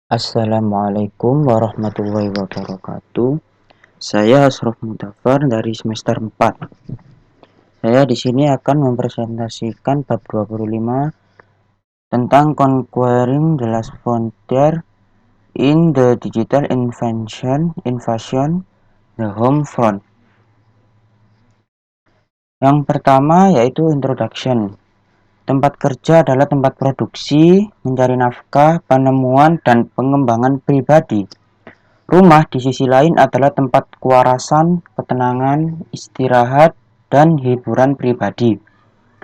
Assalamualaikum warahmatullahi wabarakatuh. Saya Asraf Mudafar dari semester 4. Saya di sini akan mempresentasikan bab 25 tentang Conquering the Last Frontier in the Digital Invasion, the Home Front. Yang pertama yaitu Introduction. Tempat kerja adalah tempat produksi, mencari nafkah, penemuan, dan pengembangan pribadi. Rumah di sisi lain adalah tempat kewarasan, ketenangan, istirahat, dan hiburan pribadi.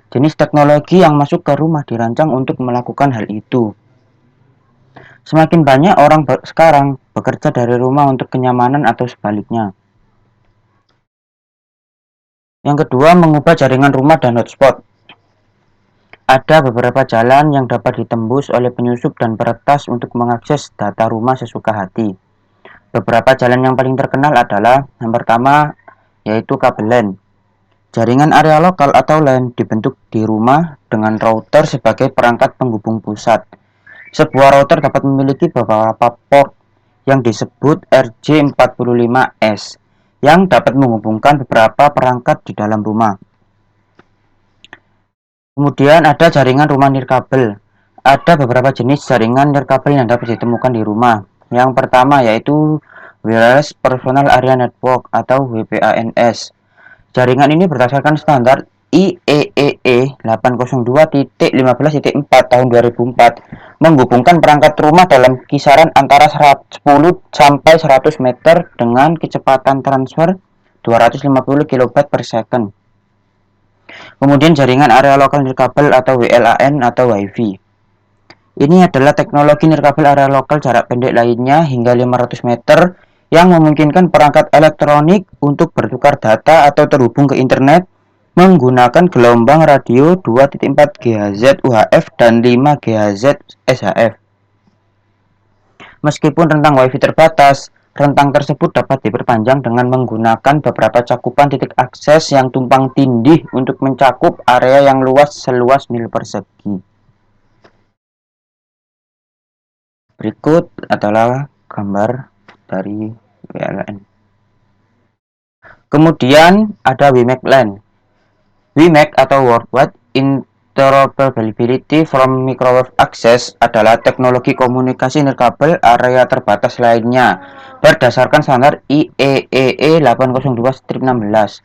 Jenis teknologi yang masuk ke rumah dirancang untuk melakukan hal itu. Semakin banyak orang sekarang bekerja dari rumah untuk kenyamanan atau sebaliknya. Yang kedua, mengubah jaringan rumah dan hotspot. Ada beberapa jalan yang dapat ditembus oleh penyusup dan peretas untuk mengakses data rumah sesuka hati. Beberapa jalan yang paling terkenal adalah yang pertama yaitu kabel LAN. Jaringan area lokal atau LAN dibentuk di rumah dengan router sebagai perangkat penghubung pusat. Sebuah router dapat memiliki beberapa port yang disebut RJ45S yang dapat menghubungkan beberapa perangkat di dalam rumah. Kemudian ada jaringan rumah nirkabel. Ada beberapa jenis jaringan nirkabel yang dapat ditemukan di rumah. Yang pertama yaitu Wireless Personal Area Network atau WPANS. Jaringan ini berdasarkan standar IEEE 802.15.4 tahun 2004 menghubungkan perangkat rumah dalam kisaran antara 10 sampai 100 meter dengan kecepatan transfer 250 kB per second. Kemudian jaringan area lokal nirkabel atau WLAN atau WiFi. Ini adalah teknologi nirkabel area lokal jarak pendek lainnya hingga 500 meter yang memungkinkan perangkat elektronik untuk bertukar data atau terhubung ke internet menggunakan gelombang radio 2.4 GHz UHF dan 5 GHz SHF. Meskipun rentang WiFi terbatas, rentang tersebut dapat diperpanjang dengan menggunakan beberapa cakupan titik akses yang tumpang tindih untuk mencakup area yang luas seluas mil persegi. Berikut adalah gambar dari WLAN. Kemudian ada WiMAX LAN. WiMAX atau Worldwide Interoperability from Microwave Access adalah teknologi komunikasi nirkabel area terbatas lainnya berdasarkan standar IEEE 802/16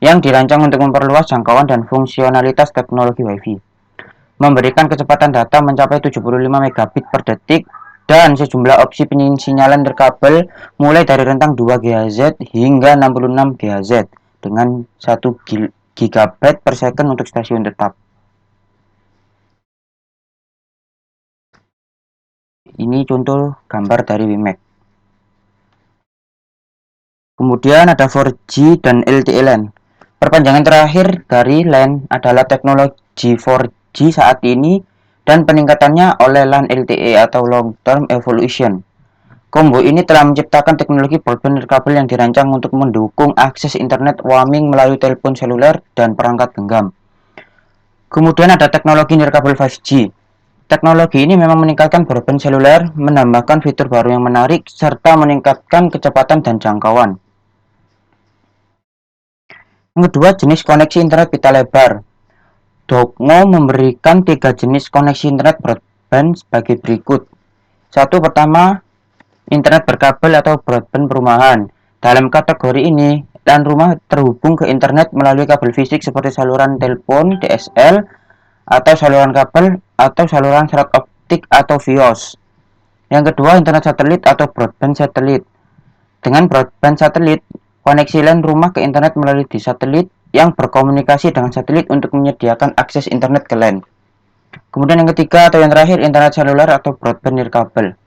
yang dirancang untuk memperluas jangkauan dan fungsionalitas teknologi WiFi, memberikan kecepatan data mencapai 75 megabit per detik dan sejumlah opsi penyinyalian nirkabel mulai dari rentang 2 GHz hingga 66 GHz dengan 1 GB per second untuk stasiun tetap. Ini contoh gambar dari WiMAX. Kemudian ada 4G dan LTE LAN. Perpanjangan terakhir dari LAN adalah teknologi 4G saat ini dan peningkatannya oleh LAN LTE atau Long Term Evolution. Combo ini telah menciptakan teknologi broadband nirkabel yang dirancang untuk mendukung akses internet roaming melalui telepon seluler dan perangkat genggam. Kemudian ada teknologi nirkabel 5G. Teknologi ini memang meningkatkan broadband seluler, menambahkan fitur baru yang menarik, serta meningkatkan kecepatan dan jangkauan. Yang kedua, jenis koneksi internet pita lebar. Dogmo memberikan 3 jenis koneksi internet broadband sebagai berikut. Satu, pertama, internet berkabel atau broadband perumahan. Dalam kategori ini, LAN rumah terhubung ke internet melalui kabel fisik seperti saluran telepon DSL atau saluran kabel atau saluran serat optik atau VIOS. Yang kedua, internet satelit atau broadband satelit. Dengan broadband satelit, koneksi LAN rumah ke internet melalui di satelit yang berkomunikasi dengan satelit untuk menyediakan akses internet ke LAN. Kemudian yang ketiga atau yang terakhir, internet seluler atau broadband nirkabel.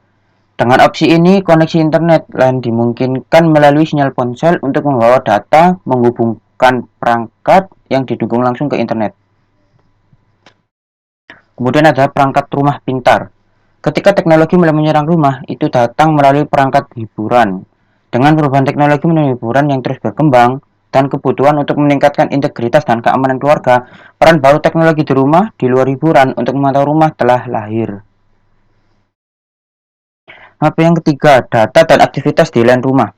Dengan opsi ini, koneksi internet LAN dimungkinkan melalui sinyal ponsel untuk membawa data menghubungkan perangkat yang didukung langsung ke internet. Kemudian ada perangkat rumah pintar. Ketika teknologi mulai menyerang rumah, itu datang melalui perangkat hiburan. Dengan perubahan teknologi menuju hiburan yang terus berkembang dan kebutuhan untuk meningkatkan integritas dan keamanan keluarga, peran baru teknologi di rumah di luar hiburan untuk memantau rumah telah lahir. Yang ketiga, data dan aktivitas di LAN rumah.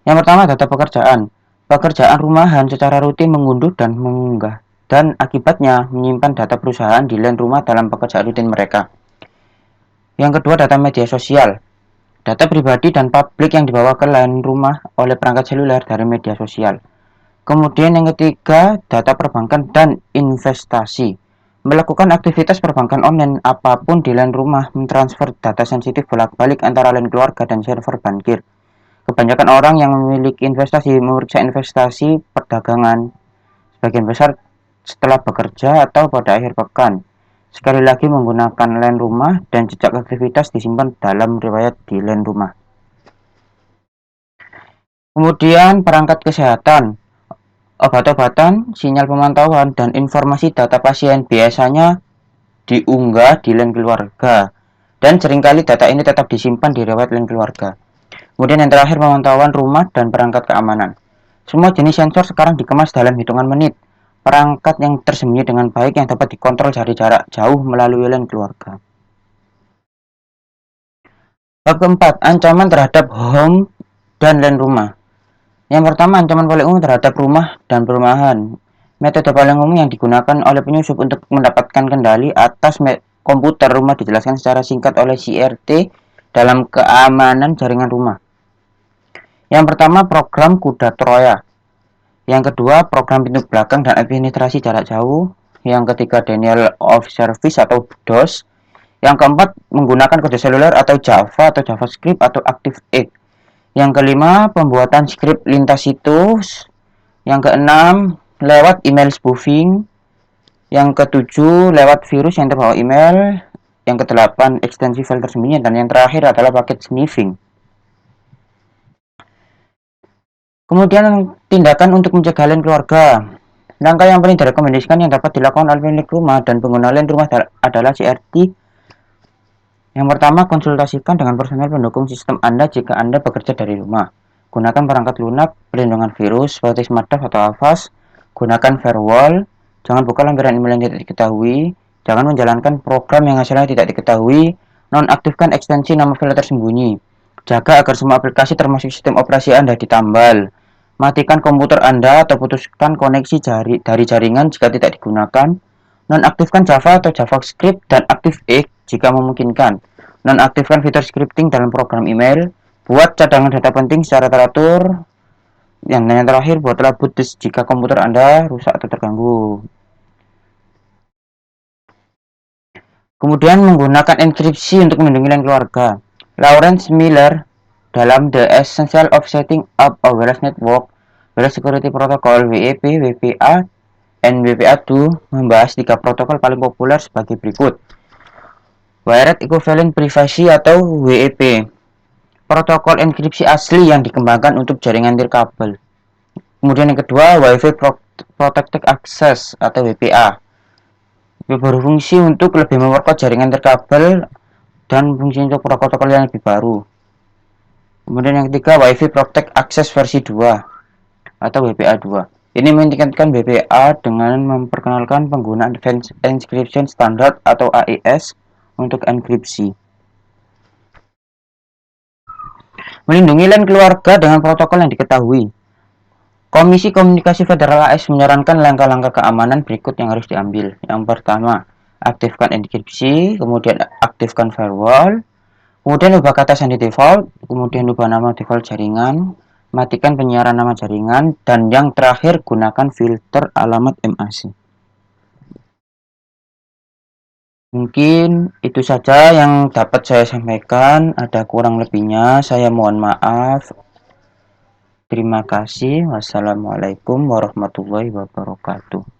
Yang pertama, data pekerjaan. Pekerjaan rumahan secara rutin mengunduh dan mengunggah, dan akibatnya menyimpan data perusahaan di LAN rumah dalam pekerjaan rutin mereka. Yang kedua, data media sosial. Data pribadi dan publik yang dibawa ke LAN rumah oleh perangkat seluler dari media sosial. Kemudian yang ketiga, data perbankan dan investasi. Melakukan aktivitas perbankan online apapun di LAN rumah, mentransfer data sensitif bolak-balik antara LAN keluarga dan server bankir. Kebanyakan orang yang memiliki investasi memeriksa investasi perdagangan sebagian besar setelah bekerja atau pada akhir pekan. Sekali lagi menggunakan LAN rumah dan jejak aktivitas disimpan dalam riwayat di LAN rumah. Kemudian perangkat kesehatan, obat-obatan, sinyal pemantauan, dan informasi data pasien biasanya diunggah di LAN keluarga. Dan seringkali data ini tetap disimpan di riwayat LAN keluarga. Kemudian yang terakhir, pemantauan rumah dan perangkat keamanan. Semua jenis sensor sekarang dikemas dalam hitungan menit. Perangkat yang tersembunyi dengan baik yang dapat dikontrol dari jarak jauh melalui LAN keluarga. Bab keempat, ancaman terhadap home dan LAN rumah. Yang pertama, ancaman paling umum terhadap rumah dan perumahan. Metode paling umum yang digunakan oleh penyusup untuk mendapatkan kendali atas komputer rumah dijelaskan secara singkat oleh CRT dalam keamanan jaringan rumah. Yang pertama, program kuda Troya. Yang kedua, program pintu belakang dan administrasi jarak jauh. Yang ketiga, denial of service atau DOS. Yang keempat, menggunakan kode seluler atau Java atau JavaScript atau ActiveX. Yang kelima, pembuatan skrip lintas situs. Yang keenam, lewat email spoofing. Yang ketujuh, lewat virus yang terbawa email. Yang kedelapan, ekstensi file tersembunyi. Dan yang terakhir adalah paket sniffing. Kemudian tindakan untuk mencegah LAN keluarga. Langkah yang paling direkomendasikan yang dapat dilakukan oleh pemilik rumah dan pengguna LAN rumah adalah CRT. Yang pertama, konsultasikan dengan personel pendukung sistem Anda jika Anda bekerja dari rumah. Gunakan perangkat lunak, perlindungan virus, seperti SmartDAV atau Avast. Gunakan firewall. Jangan buka lembaran email yang tidak diketahui. Jangan menjalankan program yang hasilnya tidak diketahui. Nonaktifkan ekstensi nama file tersembunyi. Jaga agar semua aplikasi termasuk sistem operasi Anda ditambal. Matikan komputer Anda atau putuskan koneksi dari jaringan jika tidak digunakan. Nonaktifkan Java atau JavaScript dan ActiveX jika memungkinkan. Nonaktifkan fitur scripting dalam program email. Buat cadangan data penting secara teratur. Yang terakhir, buatlah boot disk jika komputer Anda rusak atau terganggu. Kemudian menggunakan enkripsi untuk melindungi LAN keluarga. Lawrence Miller dalam The Essential of Setting Up a Wireless Network, Wireless Security Protocol WEP, WPA, and WPA2 membahas 3 protokol paling populer sebagai berikut. Wired Equivalent Privacy atau WEP, protokol enkripsi asli yang dikembangkan untuk jaringan nirkabel. Kemudian yang kedua, Wi-Fi Protected Access atau WPA, berfungsi untuk lebih memperkuat jaringan nirkabel dan fungsi untuk protokol yang lebih baru. Kemudian yang ketiga, Wi-Fi Protect Access versi 2 atau WPA 2. Ini meningkatkan WPA dengan memperkenalkan penggunaan Advanced Encryption Standard atau AES untuk enkripsi. Melindungi LAN keluarga dengan protokol yang diketahui. Komisi Komunikasi Federal AS menyarankan langkah-langkah keamanan berikut yang harus diambil. Yang pertama, aktifkan enkripsi, kemudian aktifkan firewall, kemudian ubah kata sandi default, kemudian ubah nama default jaringan, matikan penyiaran nama jaringan, dan yang terakhir gunakan filter alamat MAC. Mungkin itu saja yang dapat saya sampaikan, ada kurang lebihnya saya mohon maaf. Terima kasih. Wassalamualaikum warahmatullahi wabarakatuh.